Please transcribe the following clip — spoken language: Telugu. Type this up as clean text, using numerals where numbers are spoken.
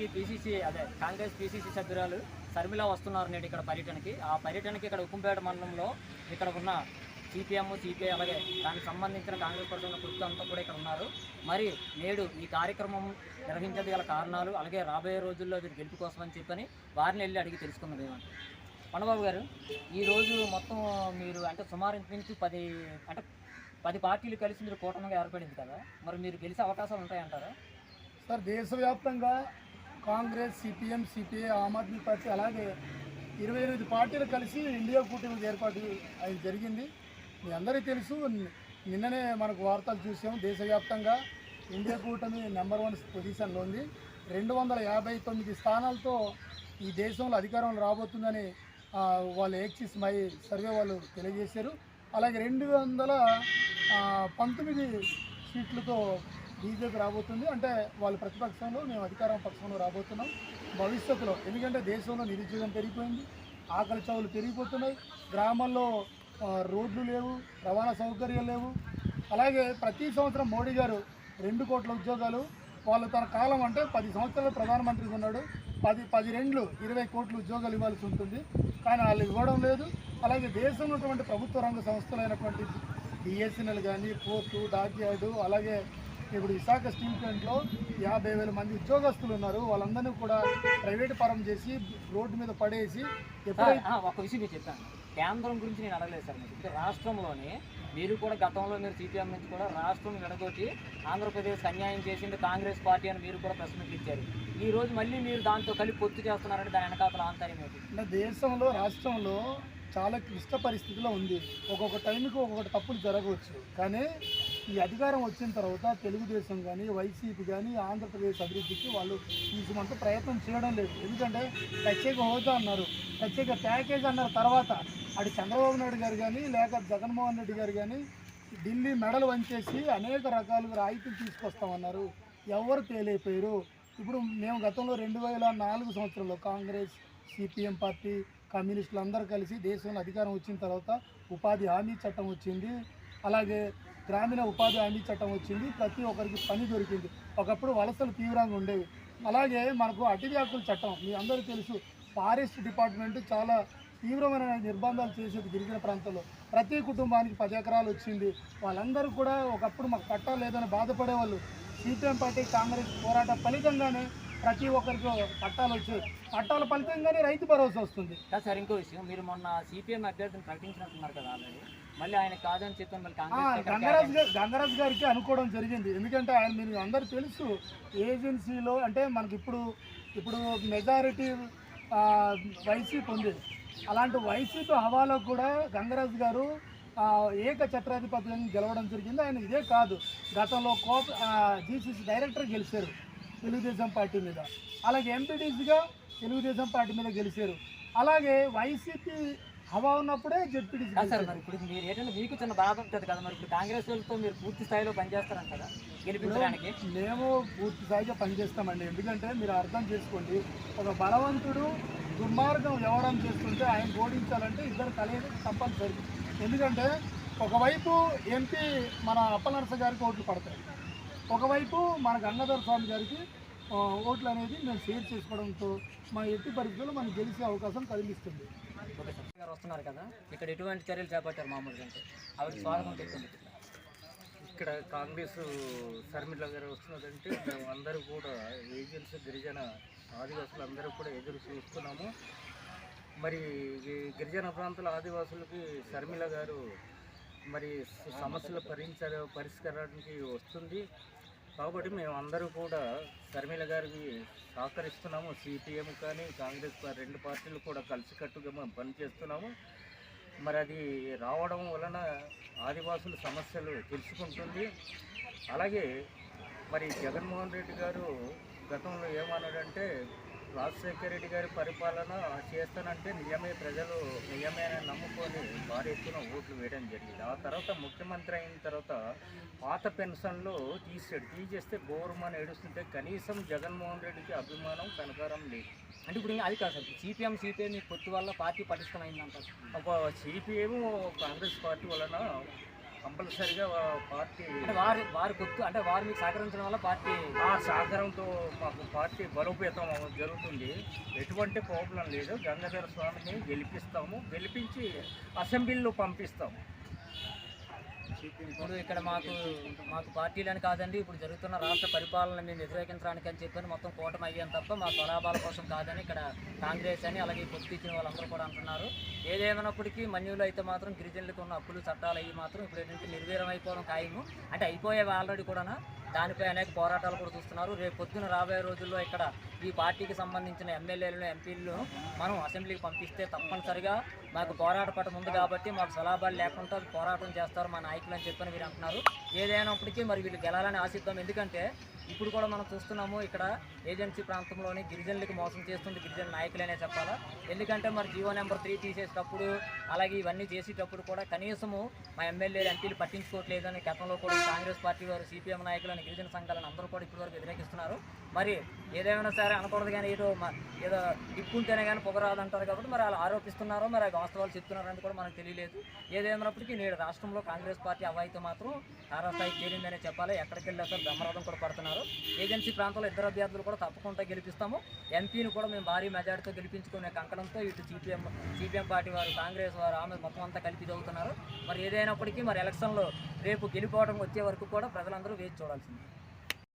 ఏపీ పీసీసీ అదే కాంగ్రెస్ పీసీసీ సభ్యురాలు షర్మిల వస్తున్నారు నేడు ఇక్కడ పర్యటనకి. ఆ పర్యటనకి ఇక్కడ ఉక్కుంపేట మండలంలో ఇక్కడ ఉన్న సిపిఎం, సిపిఐ అలాగే దానికి సంబంధించిన కాంగ్రెస్ పార్టీ ఉన్న కృషి అంతా కూడా ఇక్కడ ఉన్నారు. మరి నేడు ఈ కార్యక్రమం నిర్వహించేది గల కారణాలు అలాగే రాబోయే రోజుల్లో వీరు గెలుపు కోసం అని చెప్పని వారిని వెళ్ళి అడిగి తెలుసుకున్నది ఏమంటే పండబాబు గారు, ఈరోజు మొత్తం మీరు అంటే సుమారు ఇంచుమించు 10 పార్టీలు కలిసి మీరు కూటమిగా ఏర్పడింది కదా, మరి మీరు గెలిచే అవకాశాలు ఉంటాయంటారా? సార్, దేశవ్యాప్తంగా Congress, CPM, CPI, Aam Aadmi party అలాగే 28 పార్టీలు కలిసి ఇండియా కూటమికి ఏర్పాటు అది జరిగింది. మీ అందరికీ తెలుసు, నిన్ననే మనకు వార్తలు చూసాం. దేశవ్యాప్తంగా ఇండియా కూటమి నెంబర్ 1 పొజిషన్లో ఉంది. 259 స్థానాలతో ఈ దేశంలో అధికారంలో రాబోతుందని వాళ్ళు ఎక్సిస్ మై సర్వే వాళ్ళు తెలియజేశారు. అలాగే 219 సీట్లతో బీజేపీ రాబోతుంది. అంటే వాళ్ళు ప్రతిపక్షంలో, మేము అధికారం పక్షంలో రాబోతున్నాం భవిష్యత్తులో. ఎందుకంటే దేశంలో నిరుద్యోగం పెరిగిపోయింది, ఆకలి చావులు పెరిగిపోతున్నాయి, గ్రామాల్లో రోడ్లు లేవు, రవాణా సౌకర్యాలు లేవు. అలాగే ప్రతి సంవత్సరం మోడీ గారు 2 కోట్ల ఉద్యోగాలు, వాళ్ళు తన కాలం అంటే 10 సంవత్సరాలు ప్రధానమంత్రిగా ఉన్నాడు, 10 రెండ్లు 20 కోట్ల ఉద్యోగాలు ఇవ్వాల్సి ఉంటుంది. కానీ వాళ్ళు ఇవ్వడం లేదు. అలాగే దేశంలో ఉన్నటువంటి ప్రభుత్వ రంగ సంస్థలైనటువంటి బిఎస్ఎన్ఎల్ కానీ, పోర్టు, డాక్యార్డు, అలాగే ఇప్పుడు విశాఖ స్టీల్ ప్లాంట్లో 50,000 మంది ఉద్యోగస్తులు ఉన్నారు. వాళ్ళందరినీ కూడా ప్రైవేట్ పరం చేసి రోడ్డు మీద పడేసి ఒక విషయం మీరు చెప్పాను, కేంద్రం గురించి నేను అడగలేదు సార్. మీకు రాష్ట్రంలోనే మీరు కూడా గతంలో మీరు సిపిఎం నుంచి కూడా రాష్ట్రం విడగొట్టి ఆంధ్రప్రదేశ్ అన్యాయం చేసింది కాంగ్రెస్ పార్టీ అని మీరు కూడా ప్రశ్నలు ఇచ్చారు. ఈ రోజు మళ్ళీ మీరు దాంతో కలిపి పొత్తు చేస్తున్నారంటే దాని వెనకాల ఆంతర్యం ఏంటి? అంటే దేశంలో, రాష్ట్రంలో చాలా క్లిష్ట పరిస్థితిలో ఉంది. ఒక్కొక్క టైంకి ఒక్కొక్కటి తప్పులు జరగవచ్చు. కానీ ఈ అధికారం వచ్చిన తర్వాత తెలుగుదేశం కానీ, వైసీపీ కానీ ఆంధ్రప్రదేశ్ అభివృద్ధికి వాళ్ళు తీసుమంటూ ప్రయత్నం చేయడం లేదు. ఎందుకంటే ప్రత్యేక హోదా అన్నారు, ప్రత్యేక ప్యాకేజ్ అన్నారు. తర్వాత అటు చంద్రబాబు నాయుడు గారు కానీ, లేక జగన్మోహన్ రెడ్డి గారు కానీ ఢిల్లీ మెడలు వంచేసి అనేక రకాలుగా రాయితీలు తీసుకొస్తామన్నారు. ఎవరు తేలైపోయారు. ఇప్పుడు మేము గతంలో 2004 సంవత్సరంలో కాంగ్రెస్, సిపిఎం పార్టీ, కమ్యూనిస్టులు అందరూ కలిసి దేశంలో అధికారం వచ్చిన తర్వాత ఉపాధి హామీ చట్టం వచ్చింది, అలాగే గ్రామీణ ఉపాధి హామీ చట్టం వచ్చింది. ప్రతి ఒక్కరికి పని దొరికింది. ఒకప్పుడు వలసలు తీవ్రంగా ఉండేవి. అలాగే మనకు అటవీ హక్కుల చట్టం, మీ అందరూ తెలుసు. ఫారెస్ట్ డిపార్ట్మెంట్ చాలా తీవ్రమైన నిర్బంధాలు చేసేది గిరిజన ప్రాంతాల్లో. ప్రతి కుటుంబానికి 10 ఎకరాలు వచ్చింది. వాళ్ళందరూ కూడా ఒకప్పుడు మాకు పట్టా లేదని బాధపడేవాళ్ళు. సిపిఎం పార్టీ, కాంగ్రెస్ పోరాట ఫలితంగానే ప్రతి ఒక్కరికి పట్టాలు వచ్చాయి. పట్టాల ఫలితంగానే రైతు భరోసా వస్తుంది. సార్, ఇంకో విషయం, మీరు మొన్న సిపిఎం అభ్యర్థిని ప్రకటించినట్టున్నారు కదా ఆల్రెడీ, మళ్ళీ ఆయన కాదని చెప్పి మళ్ళీ గంగరాజ్ గారికి అనుకోవడం జరిగింది. ఎందుకంటే ఆయన, మీరు అందరూ తెలుసు, ఏజెన్సీలో అంటే మనకి ఇప్పుడు మెజారిటీ వైసీపీ ఉంది. అలాంటి వైసీపీ హవాలో కూడా గంగరాజ్ గారు ఏక ఛత్రాధిపత్యం గెలవడం జరిగింది. ఆయన ఇదే కాదు, గతంలో జీసీసీ డైరెక్టర్ గెలిచారు తెలుగుదేశం పార్టీ మీద, అలాగే ఎంపీటీసీగా తెలుగుదేశం పార్టీ మీద గెలిచారు. అలాగే వైసీపీ హవా ఉన్నప్పుడే జెడ్పీటీసీ. సార్, మరి ఇప్పుడు మీరు ఏంటంటే మీకు చిన్న బాధ ఉంటుంది కదా, మరి ఇప్పుడు కాంగ్రెస్ వాళ్ళతో మీరు పూర్తి స్థాయిలో పనిచేస్తారంటారా గెలిపించడానికి? మేము పూర్తి స్థాయిగా పనిచేస్తామండి. ఎందుకంటే మీరు అర్థం చేసుకోండి, ఒక బలవంతుడు దుర్మార్గం వ్యవహారం చేస్తుంటే ఆయన ఓడించాలంటే ఇద్దరు కలిసి తప్పనిసరి. ఎందుకంటే ఒకవైపు ఎంపీ మన అప్పలనరస గారికి ఓట్లు పడతాయి, ఒకవైపు మన గంగాధర స్వామి గారికి ఓట్లు అనేది మేము షేర్ చేసుకోవడంతో మా ఎట్టి పరిస్థితుల్లో మనకు గెలిచే అవకాశం కలిగిస్తుంది. గారు వస్తున్నారు కదా, ఇక్కడ ఎటువంటి చర్యలు చేపట్టారు మామూలుగా అంటే ఆవిడ స్వాగతం చెప్తుంది? ఇక్కడ కాంగ్రెస్ షర్మిల గారు వస్తున్నదంటే మేము అందరూ కూడా ఏజెన్సీ, గిరిజన, ఆదివాసులు అందరూ కూడా ఎదురు చూస్తున్నాము. మరి గిరిజన ప్రాంతాల ఆదివాసులకి షర్మిల గారు మరి సమస్యల పరిష్కారానికి వస్తుంది. కాబట్టి మేము అందరూ కూడా షర్మిల గారికి సహకరిస్తున్నాము. సిపిఎం కానీ, కాంగ్రెస్ 2 పార్టీలు కూడా కలిసికట్టుగా మేము పనిచేస్తున్నాము. మరి అది రావడం వలన ఆదివాసుల సమస్యలు తెలుసుకుంటుంది. అలాగే మరి జగన్మోహన్ రెడ్డి గారు గతంలో ఏమన్నాడంటే, రాజశేఖర రెడ్డి గారి పరిపాలన చేస్తానంటే ప్రజలు నిజమే అని నమ్ముకొని భారీ ఎత్తున ఓట్లు వేయడం జరిగింది. ఆ తర్వాత ముఖ్యమంత్రి అయిన తర్వాత పాత పెన్షన్లు తీసేస్తే గౌరవమని ఏడుస్తుంటే కనీసం జగన్మోహన్ రెడ్డికి అభిమానం కనకారం లేదు. అంటే ఇప్పుడు అది కాదు సార్, సిపిఎం పొత్తు వల్ల పార్టీ పటిష్టమైందంటారు. ఒక సిపిఎం కాంగ్రెస్ పార్టీ వలన కంపల్సరిగా పార్టీ అంటే వారి గుర్తు అంటే వారు మీకు సహకరించడం వల్ల పార్టీ ఆ సహకారంతో మాకు పార్టీ బలోపేతం జరుగుతుంది. ఎటువంటి ప్రాబ్లం లేదు. గంగాధర స్వామిని గెలిపించి అసెంబ్లీలో పంపిస్తాము. ఇప్పుడు ఇక్కడ మాకు పార్టీలని కాదండి, ఇప్పుడు జరుగుతున్న రాష్ట్ర పరిపాలన మేము వ్యతిరేకించడానికి అని చెప్పని మొత్తం కూటమి అయ్యాను తప్ప మా స్వలాభాల కోసం కాదని ఇక్కడ కాంగ్రెస్ అని అలాగే పొత్తు ఇచ్చిన వాళ్ళందరూ కూడా అంటున్నారు. ఏదేమైనప్పటికీ మన్యులు అయితే మాత్రం గిరిజనులకు ఉన్న హక్కులు చట్టాలు అవి మాత్రం ఇప్పుడు ఏంటంటే నిర్వీర్యం అయిపోవడం ఖాయము. అంటే అయిపోయేవి ఆల్రెడీ కూడా దానిపై అనేక పోరాటాలు కూడా చూస్తున్నారు. రేపు పొద్దున రాబోయే రోజుల్లో ఇక్కడ ఈ పార్టీకి సంబంధించిన ఎమ్మెల్యేలను ఎంపీలను మనం అసెంబ్లీకి పంపిస్తే తప్పనిసరిగా మాకు పోరాట పటం ఉంది కాబట్టి మాకు సలాభాలు లేకుండా పోరాటం చేస్తారు మా నాయకులు అని చెప్పని వీరు అంటున్నారు. ఏదైనప్పటికీ మరి వీళ్ళు గెలాలని ఆశిద్దాం. ఎందుకంటే ఇప్పుడు కూడా మనం చూస్తున్నాము ఇక్కడ ఏజెన్సీ ప్రాంతంలోని గిరిజనులకి మోసం చేస్తుంది గిరిజన నాయకులనే చెప్పాలా. ఎందుకంటే మరి జీవో నెంబర్ 3 తీసేటప్పుడు అలాగే ఇవన్నీ చేసేటప్పుడు కూడా కనీసము మా ఎమ్మెల్యేలు ఎంపీలు పట్టించుకోవట్లేదని గతంలో కూడా కాంగ్రెస్ పార్టీ వారు సిపిఎం నాయకులను గిరిజన సంఘాలను అందరూ కూడా ఇప్పటివరకు వ్యతిరేకిస్తున్నారు. మరి ఏదేమైనా సరే అనకూడదు కానీ ఏదో ఇప్పుంటేనే కానీ పొగరాదంటారు కాబట్టి మరి వాళ్ళు ఆరోపిస్తున్నారో మరి వాస్తవాలు చెప్తున్నారని కూడా మనకు తెలియలేదు. ఏదేమైనప్పటికీ నేడు రాష్ట్రంలో కాంగ్రెస్ పార్టీ అవాయితో మాత్రం తారాస్థాయికి చేరిందనే చెప్పాలి. ఎక్కడికి వెళ్ళి అసలు బ్రహ్మరథం కూడా పడుతున్నారు. ఏజెన్సీ ప్రాంతంలో 2 అభ్యర్థులు కూడా తప్పకుండా గెలిపిస్తాము. ఎంపీని కూడా మేము భారీ మెజార్టీతో గెలిపించుకునే కంకణంతో ఇటు సిపిఎం పార్టీ వారు కాంగ్రెస్ వారు ఆమె మొత్తం అంతా కలిపి చదువుతున్నారు. మరి ఏదైనప్పటికీ మరి ఎలక్షన్లో రేపు గెలిపోవడం వచ్చే వరకు కూడా ప్రజలందరూ వేచి చూడాల్సింది.